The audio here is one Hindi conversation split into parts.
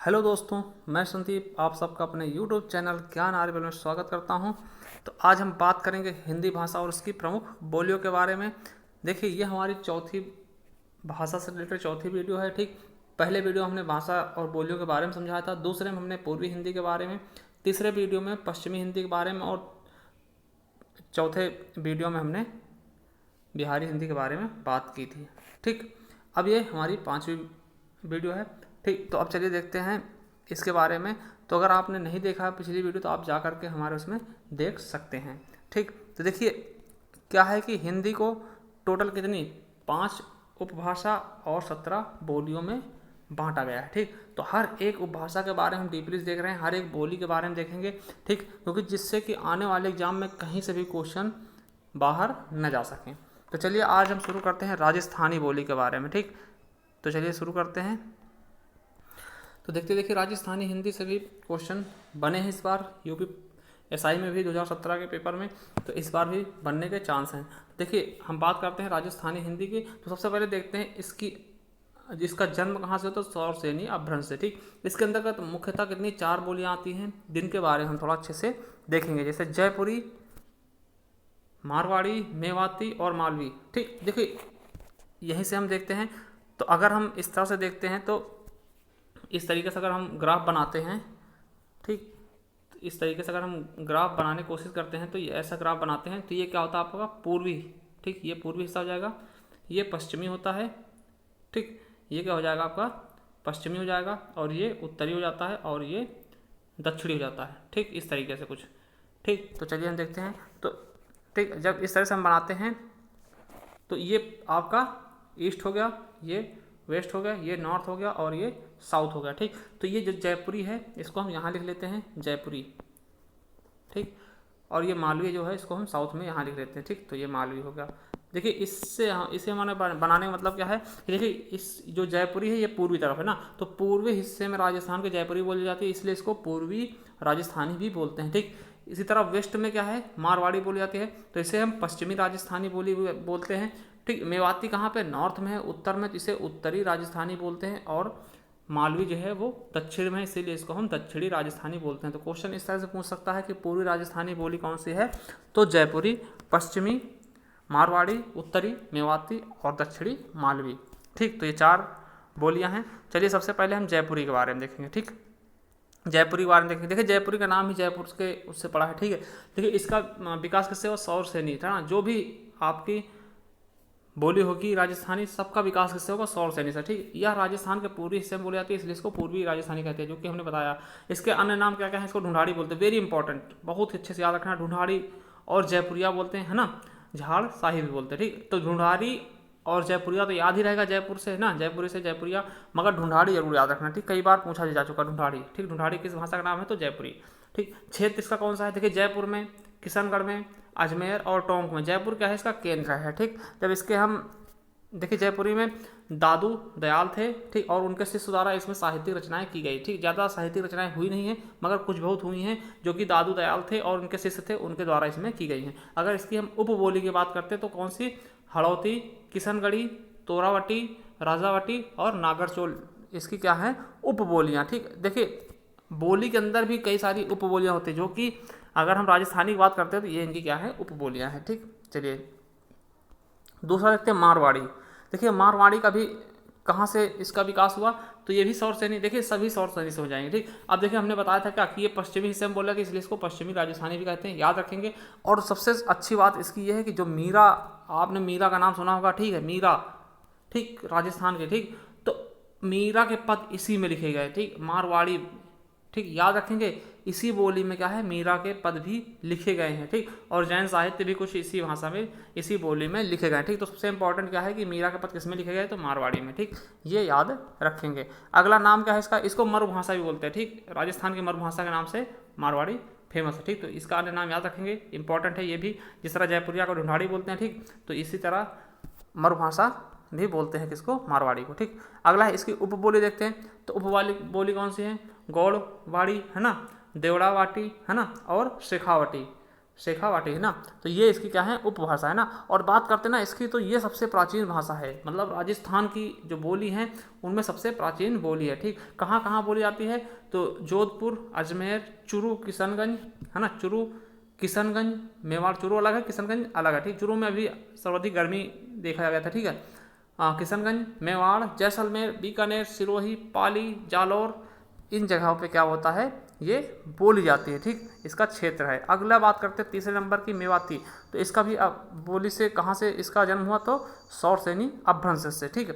हेलो दोस्तों, मैं संदीप आप सबका अपने YouTube चैनल ज्ञान आर्यबल में स्वागत करता हूं। तो आज हम बात करेंगे हिंदी भाषा और उसकी प्रमुख बोलियों के बारे में। देखिए, ये हमारी चौथी भाषा से रिलेटेड चौथी वीडियो है। ठीक, पहले वीडियो हमने भाषा और बोलियों के बारे में समझाया था, दूसरे में हमने पूर्वी हिंदी के बारे में, तीसरे वीडियो में पश्चिमी हिंदी के बारे में और चौथे वीडियो में हमने बिहारी हिंदी के बारे में बात की थी। ठीक, अब ये हमारी पांचवी वीडियो है। ठीक, तो अब चलिए देखते हैं इसके बारे में। तो अगर आपने नहीं देखा पिछली वीडियो तो आप जा करके हमारे उसमें देख सकते हैं। ठीक, तो देखिए क्या है कि हिंदी को टोटल कितनी 5 उपभाषा और 17 बोलियों में बांटा गया है। ठीक, तो हर एक उपभाषा के बारे में हम डीपली देख रहे हैं, हर एक बोली के बारे में देखेंगे। ठीक, क्योंकि जिससे कि आने वाले एग्जाम में कहीं से भी क्वेश्चन बाहर न जा सकें। तो चलिए आज हम शुरू करते हैं राजस्थानी बोली के बारे में। ठीक, तो चलिए शुरू करते हैं। तो देखिए राजस्थानी हिंदी से भी क्वेश्चन बने हैं इस बार यूपी एसआई में भी 2017 के पेपर में, तो इस बार भी बनने के चांस हैं। देखिए हम बात करते हैं राजस्थानी हिंदी की। तो सबसे पहले देखते हैं इसका जन्म कहाँ से होता है, सौर सेनी अपभ्रंश से। ठीक, इसके अंतर्गत मुख्यतः कितनी 4 बोलियाँ आती हैं, जिनके बारे में हम थोड़ा अच्छे से देखेंगे, जैसे जयपुरी, मारवाड़ी, मेवाती और मालवी। ठीक, देखिए यहीं से हम देखते हैं। तो अगर हम इस तरह से देखते हैं तो इस तरीके से अगर हम ग्राफ बनाते हैं, ठीक, तो इस तरीके से अगर हम ग्राफ बनाने की कोशिश करते हैं तो ये ऐसा ग्राफ बनाते हैं तो ये क्या होता है आपका पूर्वी। ठीक, ये पूर्वी हिस्सा हो जाएगा, ये पश्चिमी होता है। ठीक, ये क्या हो जाएगा आपका पश्चिमी हो जाएगा, और ये उत्तरी हो जाता है, और ये दक्षिणी हो जाता है। ठीक, इस तरीके से कुछ। ठीक, तो चलिए हम देखते हैं। तो ठीक, जब इस तरह से हम बनाते हैं तो ये आपका ईस्ट हो गया, ये वेस्ट हो गया, ये नॉर्थ हो गया और ये साउथ हो गया। ठीक, तो ये जो जयपुरी है इसको हम यहाँ लिख लेते हैं जयपुरी। ठीक, और ये मालवी जो है इसको हम साउथ में यहाँ लिख लेते हैं। ठीक, तो ये मालवी हो गया। देखिए इसे हमारे बनाने का मतलब क्या है कि देखिए इस जो जयपुरी है ये पूर्वी तरफ है ना, तो पूर्वी हिस्से में राजस्थान के जयपुरी बोली जाती है, इसलिए इसको पूर्वी राजस्थानी भी बोलते हैं। ठीक, इसी तरह वेस्ट में क्या है मारवाड़ी बोली जाती है, तो इसे हम पश्चिमी राजस्थानी बोली बोलते हैं। ठीक, मेवाती कहाँ पे नॉर्थ में है, उत्तर में, तो इसे उत्तरी राजस्थानी बोलते हैं, और मालवी जो है वो दक्षिण में, इसीलिए इसको हम दक्षिणी राजस्थानी बोलते हैं। तो क्वेश्चन इस तरह से पूछ सकता है कि पूर्वी राजस्थानी बोली कौन सी है, तो जयपुरी, पश्चिमी मारवाड़ी, उत्तरी मेवाती और दक्षिणी मालवी। ठीक, तो ये 4 बोलियां हैं। चलिए सबसे पहले हम जयपुरी के बारे में देखेंगे। ठीक, जयपुरी के बारे में देखेंगे। देखिए जयपुरी का नाम ही जयपुर के उससे पड़ा है। ठीक है, देखिए इसका विकास किससे हुआ, सौर सेनी था ना। जो भी आपकी बोली होगी राजस्थानी, सबका विकास किससे होगा, सौर सेनी से। ठीक, यह राजस्थान के पूर्वी हिस्से में बोली जाती है, इसलिए इसको पूर्वी राजस्थानी कहते हैं, जो कि हमने बताया। इसके अन्य नाम क्या क्या है, इसको ढूंढाड़ी बोलते हैं, वेरी इंपॉर्टेंट, बहुत अच्छे से याद रखना, ढूंढाड़ी और जयपुरिया बोलते हैं, है ना, झाड़ शाही भी बोलते हैं। ठीक, तो ढूंढाड़ी और जयपुरिया तो याद ही रहेगा, जयपुर से है ना, जयपुरी से जयपुरिया, मगर ढूंढाड़ी जरूर याद रखना। ठीक, कई बार पूछा जा चुका ढूंढाड़ी। ठीक, ढूंढाड़ी किस भाषा का नाम है, तो जयपुरी। ठीक, क्षेत्र इसका कौन सा है, देखिए जयपुर में, किशनगढ़ में, अजमेर और टोंक में। जयपुर क्या है, इसका केंद्र है। ठीक, जब इसके हम देखिए जयपुरी में दादू दयाल थे। ठीक, और उनके शिष्य द्वारा इसमें साहित्यिक रचनाएं की गई। ठीक, ज़्यादा साहित्यिक रचनाएं हुई नहीं है, मगर कुछ बहुत हुई हैं जो कि दादू दयाल थे और उनके शिष्य थे, उनके द्वारा इसमें की गई हैं। अगर इसकी हम उपबोली की बात करते हैं तो कौन सी, हड़ौती, किशनगढ़ी, तोरावटी, राजावटी और नागरचोल इसकी क्या है, उपबोलियाँ। ठीक, देखिए बोली के अंदर भी कई सारी उपबोलियाँ होती हैं, जो कि अगर हम राजस्थानी की बात करते हैं तो ये इनकी क्या है, उपबोलियाँ हैं। ठीक, चलिए दूसरा देखते हैं मारवाड़ी। देखिए मारवाड़ी का भी कहाँ से इसका विकास हुआ, तो ये भी सौर सेनी। देखिए सभी सौर सेनी से हो जाएंगे। ठीक, अब देखिए हमने बताया था क्या कि ये पश्चिमी हिस्से में बोला कि इसलिए इसको पश्चिमी राजस्थानी भी कहते हैं, याद रखेंगे। और सबसे अच्छी बात इसकी ये है कि जो मीरा, आपने मीरा का नाम सुना होगा। ठीक है, मीरा, ठीक, राजस्थान के। ठीक, तो मीरा के पद इसी में लिखे गए। ठीक, मारवाड़ी, ठीक, याद रखेंगे इसी बोली में क्या है, मीरा के पद भी लिखे गए हैं। ठीक, और जैन साहित्य भी कुछ इसी भाषा में, इसी बोली में लिखे गए हैं। ठीक, तो सबसे इंपॉर्टेंट क्या है कि मीरा के पद किस में लिखे गए, तो मारवाड़ी में। ठीक, ये याद रखेंगे। अगला नाम क्या है इसका, इसको मरुभाषा भी बोलते हैं। ठीक, राजस्थान की मरुभाषा के नाम से मारवाड़ी फेमस है। ठीक, तो इसका अन्य नाम याद रखेंगे, इंपॉर्टेंट है ये भी। जिस तरह जयपुरिया को ढूंढाड़ी बोलते हैं, ठीक, तो इसी तरह मरुभाषा भी बोलते हैं किसको, मारवाड़ी को। ठीक, अगला है इसकी उपबोली देखते हैं। तो उपवाली बोली कौन सी है, गौड़वाड़ी है ना, देवड़ावाटी है ना, और शेखावटी। शेखावाटी है ना, तो ये इसकी क्या है, उपभाषा है ना। और बात करते हैं ना इसकी, तो ये सबसे प्राचीन भाषा है, मतलब राजस्थान की जो बोली है उनमें सबसे प्राचीन बोली है। ठीक, कहाँ कहाँ बोली जाती है, तो जोधपुर, अजमेर, चूरू, किशनगंज है ना, चूरू, किशनगंज, मेवाड़। चूरू अलग है, किशनगंज अलग है। ठीक, चूरू में अभी सर्वाधिक गर्मी देखा गया था। ठीक है, किशनगंज, मेवाड़, जैसलमेर, बीकानेर, सिरोही, पाली, जालौर, इन जगहों पे क्या होता है, ये बोली जाती है। ठीक, इसका क्षेत्र है। अगला बात करते हैं तीसरे नंबर की, मेवाती। तो इसका भी बोली से कहाँ से इसका जन्म हुआ, तो सौरसेनी अपभ्रंश से। ठीक है,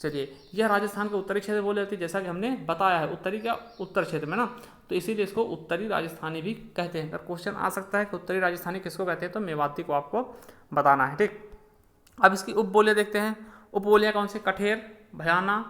चलिए, यह राजस्थान के उत्तरी क्षेत्र बोली जाती है, जैसा कि हमने बताया है, उत्तरी क्या, उत्तर क्षेत्र में ना, तो इसीलिए इसको उत्तरी राजस्थानी भी कहते हैं। अगर क्वेश्चन आ सकता है कि उत्तरी राजस्थानी किसको कहते हैं, तो मेवाती को आपको बताना है। ठीक, अब इसकी उपबोलियाँ देखते हैं। उपबोलियाँ कौन सी, कठेर, भयाना,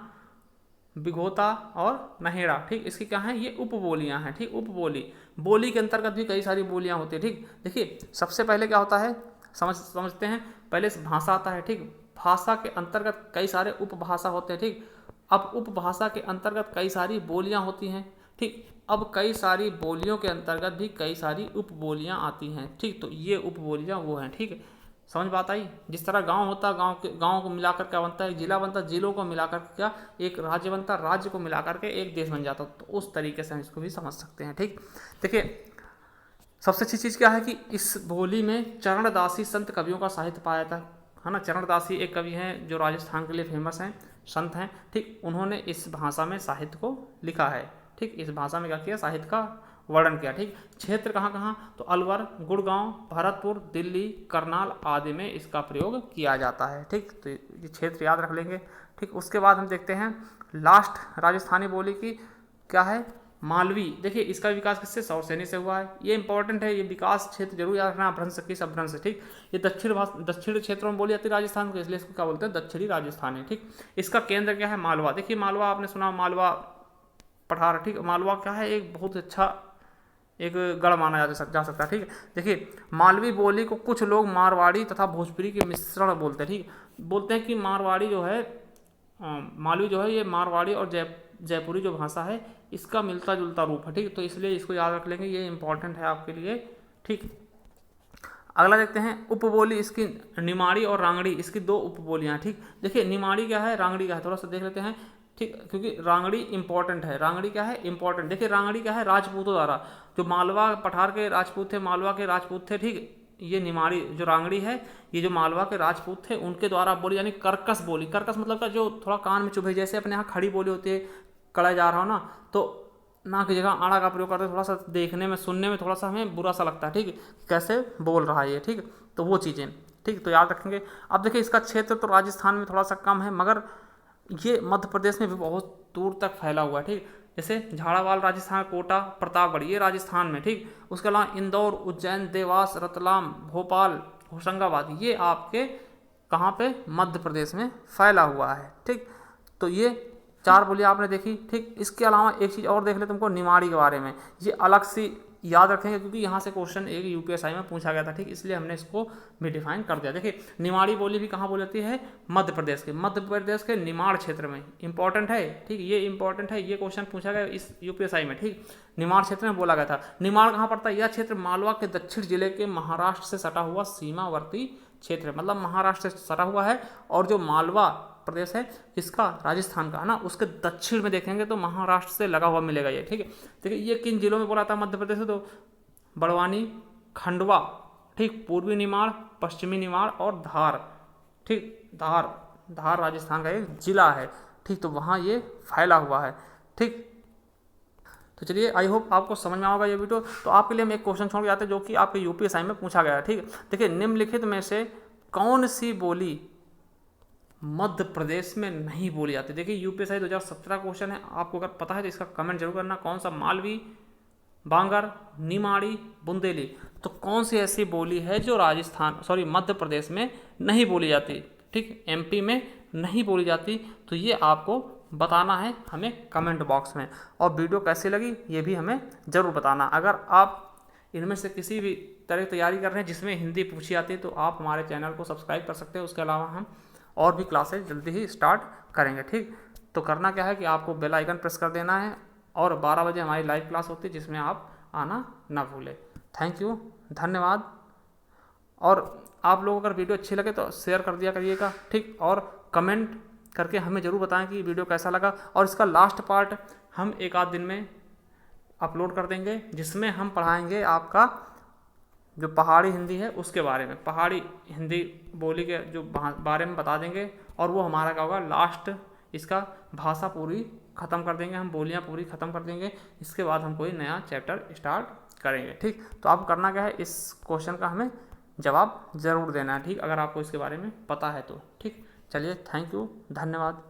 बिघोता और नहेड़ा। ठीक, इसकी क्या है, ये उपबोलियाँ हैं। ठीक, उपबोली, बोली के अंतर्गत भी कई सारी बोलियाँ होती है। ठीक, देखिए सबसे पहले क्या होता है, समझते हैं, पहले भाषा आता है। ठीक, भाषा के अंतर्गत कई सारे उपभाषा होते हैं। ठीक, अब उपभाषा के अंतर्गत कई सारी बोलियाँ होती हैं। ठीक, अब कई सारी बोलियों के अंतर्गत भी कई सारी उपबोलियाँ आती हैं। ठीक, तो ये उपबोलियाँ वो हैं। ठीक, समझ बात आई। जिस तरह गांव होता है, गांव को मिलाकर क्या बनता है, जिला बनता है, जिलों को मिलाकर क्या एक राज्य बनता है, राज्य को मिलाकर के एक देश बन जाता है। तो उस तरीके से हम इसको भी समझ सकते हैं। ठीक, देखिए सबसे अच्छी चीज़ क्या है कि इस बोली में चरणदासी संत कवियों का साहित्य पाया जाता है ना। चरणदासी एक कवि हैं जो राजस्थान के लिए फेमस हैं, संत हैं। ठीक, उन्होंने इस भाषा में साहित्य को लिखा है। ठीक, इस भाषा में क्या किया, साहित्य का वर्णन किया। ठीक, क्षेत्र कहाँ कहाँ, तो अलवर, गुड़गांव, भरतपुर, दिल्ली, करनाल आदि में इसका प्रयोग किया जाता है। ठीक, तो ये क्षेत्र याद रख लेंगे। ठीक, उसके बाद हम देखते हैं लास्ट राजस्थानी बोली की क्या है, मालवी। देखिए इसका विकास किससे, सौरसेनी से हुआ है। ये इंपॉर्टेंट है, ये विकास क्षेत्र जरूर याद रखना, अपभ्रंश किस अपभ्रंश। ठीक, ये दक्षिण क्षेत्रों में बोली जाती है राजस्थान को, इसलिए इसको क्या बोलते हैं, दक्षिणी राजस्थानी। ठीक, इसका केंद्र क्या है, मालवा। देखिए मालवा आपने सुना, मालवा पठार। ठीक, मालवा क्या है, एक बहुत अच्छा एक गढ़ माना जा सकता है। ठीक है, देखिए मालवी बोली को कुछ लोग मारवाड़ी तथा भोजपुरी के मिश्रण बोलते हैं। ठीक, बोलते हैं कि मारवाड़ी जो है, मालवी जो है, ये मारवाड़ी और जयपुरी जो भाषा है इसका मिलता जुलता रूप है। ठीक, तो इसलिए इसको याद रख लेंगे, ये इंपॉर्टेंट है आपके लिए। ठीक, अगला देखते हैं उपबोली, इसकी निमाड़ी और रांगड़ी, इसकी दो उपबोलियाँ। ठीक, देखिए निमाड़ी क्या है, रांगड़ी क्या है, थोड़ा सा देख लेते हैं। ठीक, क्योंकि रांगड़ी इंपॉर्टेंट है, रांगड़ी क्या है, इंपॉर्टेंट। देखिए रांगड़ी क्या है, राजपूतों द्वारा, जो मालवा पठार के राजपूत थे, मालवा के राजपूत थे। ठीक, ये निमाड़ी जो रांगड़ी है, ये जो मालवा के राजपूत थे उनके द्वारा बोली, यानी कर्कश बोली। कर्कश मतलब का जो थोड़ा कान में चुभे, जैसे अपने यहाँ खड़ी बोली होती है, कड़ा जा रहा हो ना, तो ना की जगह आड़ा का प्रयोग करते हैं, थोड़ा सा देखने में, सुनने में थोड़ा सा हमें बुरा सा लगता है। ठीक, कैसे बोल रहा है ये। ठीक, तो वो चीज़ें, ठीक, तो याद रखेंगे। अब देखिए इसका क्षेत्र तो राजस्थान में थोड़ा सा कम है, मगर ये मध्य प्रदेश में भी बहुत दूर तक फैला हुआ है। ठीक, जैसे झालावाड़ राजस्थान, कोटा, प्रतापगढ़ ये राजस्थान में। ठीक, उसके अलावा इंदौर, उज्जैन, देवास, रतलाम, भोपाल, होशंगाबाद ये आपके कहाँ पे, मध्य प्रदेश में फैला हुआ है। ठीक, तो ये चार बोलियाँ आपने देखी। ठीक, इसके अलावा एक चीज़ और देख ले तुमको, निमाड़ी के बारे में, ये अलग सी याद रखेंगे क्योंकि यहाँ से क्वेश्चन एक यूपीएसआई में पूछा गया था। ठीक, इसलिए हमने इसको भी डिफाइन कर दिया। देखिए निमाड़ी बोली भी कहाँ बोली जाती है, मध्य प्रदेश के निमाड़ क्षेत्र में। इंपॉर्टेंट है। ठीक, ये इंपॉर्टेंट है, ये क्वेश्चन पूछा गया इस यूपीएसआई में। ठीक, निमाड़ क्षेत्र में बोला गया था। निमाड़ कहाँ पड़ता है, यह क्षेत्र मालवा के दक्षिण जिले के महाराष्ट्र से सटा हुआ सीमावर्ती क्षेत्र, मतलब महाराष्ट्र से सटा हुआ है। और जो मालवा प्रदेश है किसका, राजस्थान का है ना, उसके दक्षिण में देखेंगे तो महाराष्ट्र से लगा हुआ मिलेगा ये। ठीक है, देखिए ये किन जिलों में बोला था मध्य प्रदेश से, तो बड़वानी, खंडवा, ठीक, पूर्वी निमाड़, पश्चिमी निमाड़ और धार। ठीक, धार राजस्थान का एक जिला है। ठीक, तो वहाँ ये फैला हुआ है। ठीक, तो चलिए आई होप आपको समझ में आएगा ये वीडियो। तो आपके लिए हम एक क्वेश्चन छोड़ के आते हैं जो कि आपके यूपीएसआई में पूछा गया है। ठीक, देखिए निम्नलिखित में से कौन सी बोली मध्य प्रदेश में नहीं बोली जाती। देखिए यूपीएसआई 2017 क्वेश्चन है, आपको अगर पता है तो इसका कमेंट जरूर करना, कौन सा, मालवी, बांगर, निमाड़ी, बुंदेली। तो कौन सी ऐसी बोली है जो मध्य प्रदेश में नहीं बोली जाती। ठीक, एमपी में नहीं बोली जाती, तो ये आपको बताना है हमें कमेंट बॉक्स में। और वीडियो कैसी लगी ये भी हमें ज़रूर बताना। अगर आप इनमें से किसी भी तरह की तैयारी कर रहे हैं जिसमें हिंदी पूछी जाती है तो आप हमारे चैनल को सब्सक्राइब कर सकते हैं। उसके अलावा हम और भी क्लासेज जल्दी ही स्टार्ट करेंगे। ठीक, तो करना क्या है कि आपको बेल आइकन प्रेस कर देना है और 12 बजे हमारी लाइव क्लास होती है जिसमें आप आना ना भूलें। थैंक यू, धन्यवाद। और आप लोग अगर वीडियो अच्छी लगे तो शेयर कर दिया करिएगा, ठीक। और कमेंट करके हमें ज़रूर बताएं कि वीडियो कैसा लगा। और इसका लास्ट पार्ट हम एक आध दिन में अपलोड कर देंगे, जिसमें हम पढ़ाएंगे आपका जो पहाड़ी हिंदी है उसके बारे में, पहाड़ी हिंदी बोली के जो बारे में बता देंगे। और वो हमारा क्या होगा, लास्ट इसका भाषा पूरी ख़त्म कर देंगे, हम बोलियाँ पूरी ख़त्म कर देंगे। इसके बाद हम कोई नया चैप्टर स्टार्ट करेंगे, ठीक। तो आपको करना क्या है, इस क्वेश्चन का हमें जवाब ज़रूर देना है, ठीक, अगर आपको इसके बारे में पता है तो, ठीक। चलिए, थैंक यू, धन्यवाद।